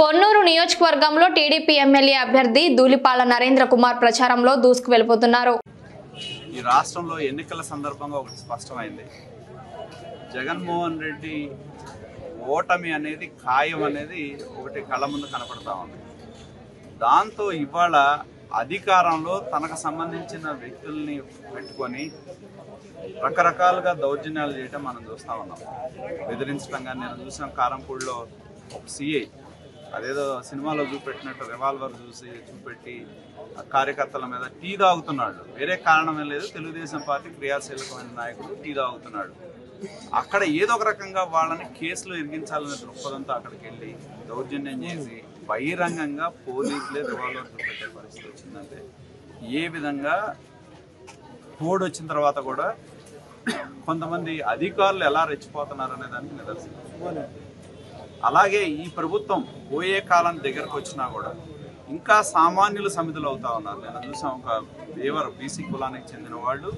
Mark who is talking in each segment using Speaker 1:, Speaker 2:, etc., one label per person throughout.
Speaker 1: పొన్నూరు నియోజకవర్గంలో TDP MLA అభ్యర్థి ధూళిపాల నరేంద్ర కుమార్ ప్రచారంలో దూసుకు వెళ్లిపోతున్నారు.
Speaker 2: ఈ రాష్ట్రంలో ఎన్నికల సందర్భంగా ఒకటి స్పష్టమైంది. జగన్మోహన్ రెడ్డి ఓటమి అనేది ఖాయం అనేది ఒకటి కళ్ళ ముందు కనపడతా ఉంది. దాంతో ఇవాళ అధికారంలో తనకు సంబంధించిన వ్యక్తుల్ని పెట్టుకొని రకరకాలుగా దౌర్జన్యాలు చేయటం మనం చూస్తూ ఉన్నాం. బెదిరించడం కానీ నేను చూసిన కారంపూడిలో ఒక సిఐ అదేదో సినిమాలో చూపెట్టినట్టు రివాల్వర్ చూపెట్టి కార్యకర్తల మీద టీ తాగుతున్నాడు. వేరే కారణమే లేదు, తెలుగుదేశం పార్టీ క్రియాశీలకమైన నాయకుడు టీ తాగుతున్నాడు. అక్కడ ఏదో ఒక రకంగా వాళ్ళని కేసులో ఇరిగించాలనే దృక్పథంతో అక్కడికి వెళ్ళి దౌర్జన్యం చేసి బహిరంగంగా పోలీసులే రివాల్వర్ చూపెట్టే పరిస్థితి వచ్చిందంటే ఏ విధంగా కోడ్ వచ్చిన తర్వాత కూడా కొంతమంది అధికారులు ఎలా రెచ్చిపోతున్నారు అనే దానికి నిదర్శనం. అలాగే ఈ ప్రభుత్వం పోయే కాలం దగ్గరకు వచ్చినా కూడా ఇంకా సామాన్యులు సమితులు అవుతా ఉన్నారు. నేను చూసాం, ఒక దేవర్ బీసీ కులానికి చెందిన వాళ్ళు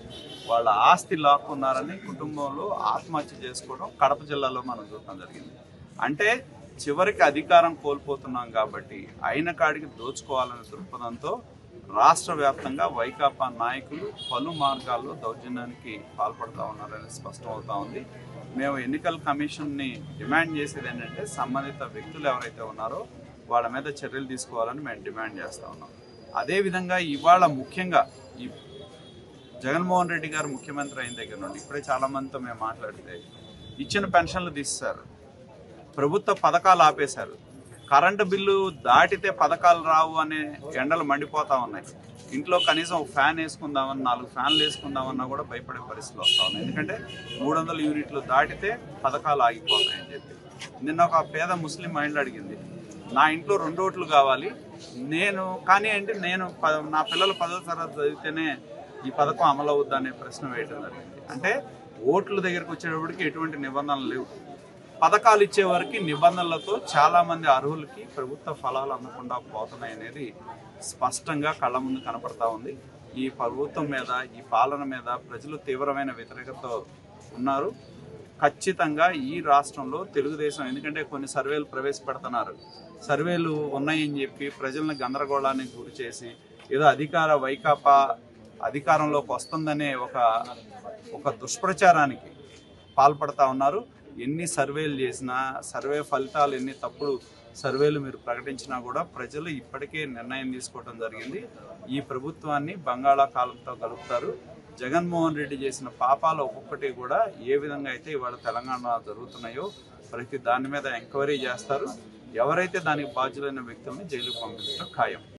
Speaker 2: వాళ్ళ ఆస్తి లాక్కున్నారని కుటుంబంలో ఆత్మహత్య చేసుకోవడం కడప జిల్లాలో మనం చూడటం జరిగింది. అంటే చివరికి అధికారం కోల్పోతున్నాం కాబట్టి అయిన కాడికి దోచుకోవాలనే దృక్పథంతో రాష్ట్ర వ్యాప్తంగా వైకాపా నాయకులు పలు మార్గాల్లో దౌర్జన్యానికి పాల్పడుతూ ఉన్నారని స్పష్టం అవుతా ఉంది. మేము ఎన్నికల కమిషన్ని డిమాండ్ చేసేది ఏంటంటే సంబంధిత వ్యక్తులు ఎవరైతే ఉన్నారో వాళ్ళ మీద చర్యలు తీసుకోవాలని మేము డిమాండ్ చేస్తూ ఉన్నాం. అదేవిధంగా ఇవాళ ముఖ్యంగా ఈ జగన్మోహన్ రెడ్డి గారు ముఖ్యమంత్రి అయిన దగ్గర నుండి ఇప్పుడే చాలామందితో మేము మాట్లాడితే ఇచ్చిన పెన్షన్లు తీసేశారు, ప్రభుత్వ పథకాలు ఆపేశారు, కరెంటు బిల్లు దాటితే పథకాలు రావు అనే ఎండలు మండిపోతూ ఉన్నాయి. ఇంట్లో కనీసం ఒక ఫ్యాన్ వేసుకుందామని 4 ఫ్యాన్లు వేసుకుందామన్నా కూడా భయపడే పరిస్థితులు వస్తూ ఉన్నాయి. ఎందుకంటే 300 యూనిట్లు దాటితే పథకాలు ఆగిపోతాయని చెప్పి. నిన్న ఒక పేద ముస్లిం మహిళ అడిగింది, నా ఇంట్లో 2 ఓట్లు కావాలి, నేను నా పిల్లలు 10వ తరగతి చదివితేనే ఈ పథకం అమలు అవుద్దా అనే ప్రశ్న వేయడం జరిగింది. అంటే ఓట్ల దగ్గరకు వచ్చేటప్పటికి ఎటువంటి నిబంధనలు లేవు. పథకాలు ఇచ్చేవారికి నిబంధనలతో చాలామంది అర్హులకి ప్రభుత్వ ఫలాలు అందకుండా పోతున్నాయి అనేది స్పష్టంగా కళ్ళ ముందు కనపడతా ఉంది. ఈ ప్రభుత్వం మీద, ఈ పాలన మీద ప్రజలు తీవ్రమైన వ్యతిరేకతతో ఉన్నారు. ఖచ్చితంగా ఈ రాష్ట్రంలో తెలుగుదేశం, ఎందుకంటే కొన్ని సర్వేలు ప్రవేశపెడుతున్నారు, సర్వేలు ఉన్నాయని చెప్పి ప్రజలను గందరగోళానికి గురి చేసి ఏదో వైకాపా అధికారంలోకి వస్తుందనే ఒక దుష్ప్రచారానికి పాల్పడతా ఉన్నారు. ఎన్ని సర్వేలు చేసినా, సర్వే ఫలితాలు ఎన్ని తప్పుడు సర్వేలు మీరు ప్రకటించినా కూడా ప్రజలు ఇప్పటికే నిర్ణయం తీసుకోవడం జరిగింది. ఈ ప్రభుత్వాన్ని బంగాళాఖాతంతో కలుపుతారు. జగన్మోహన్ రెడ్డి చేసిన పాపాలు ఒక్కొక్కటి కూడా ఏ విధంగా అయితే ఇవాళ తెలంగాణ జరుగుతున్నాయో ప్రతి దాని మీద ఎంక్వైరీ చేస్తారు. ఎవరైతే దానికి బాధ్యులైన వ్యక్తుల్ని జైలుకు పంపించడం ఖాయం.